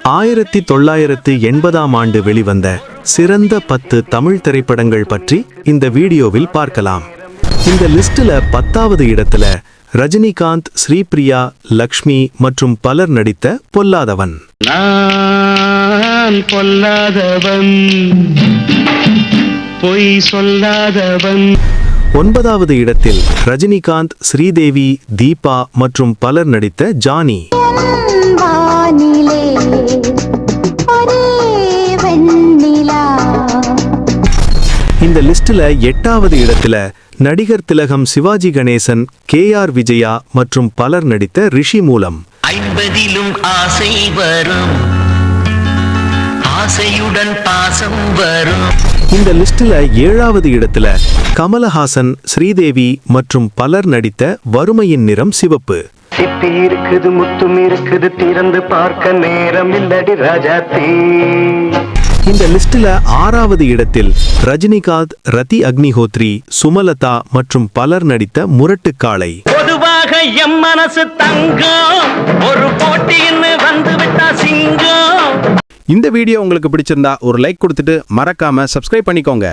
1980ஆம் ஆண்டு வெளிவந்த சிறந்த 10 தமிழ் திரைப்படங்கள் பற்றி இந்த வீடியோவில் பார்க்கலாம். இந்த லிஸ்ட்ல 10வது இடத்துல ரஜினிகாந்த், ஸ்ரீபிரியா, லக்ஷ்மி மற்றும் பலர் நடித்த பொல்லாதவன். நான் பொல்லாதவன், பொய் சொல்லாதவன். 9வது இடத்தில் ரஜினிகாந்த், ஸ்ரீதேவி, தீபா மற்றும் பலர் நடித்த ஜானி. இந்த லிஸ்ட்ல 8வது இடத்துல நடிகர் திலகம், சிவாஜி கணேசன், KR விஜயா மற்றும் பலர் நடித்த ரிஷி மூலம். 50லும் ஆசை வரும், ஆசையுடன் பாசம் வரும். இந்த லிஸ்ட்ல 7வது இடத்துல கமலஹாசன், ஸ்ரீதேவி மற்றும் பலர் நடித்த வறுமையின் நிறம் சிவப்பு. சிப்பி இருக்குது, முத்தும் இருக்குது, திறந்து பார்க்க நேரம் இல்லடி ராஜாத்தி. இந்த லிஸ்ட்ல 6வது இடத்தில் ரஜினிகாந்த், ரதி அக்னிஹோத்ரி, சுமலதா மற்றும் பலர் நடித்த முரட்டுக்காளை. பொதுவாக எம் மனசு தங்கம், ஒரு போட்டின்னு வந்து விட்டா சிங்கம். இந்த வீடியோ உங்களுக்கு பிடிச்சிருந்தா ஒரு லைக் கொடுத்துட்டு மறக்காம சப்ஸ்கிரைப் பண்ணிக்கோங்க.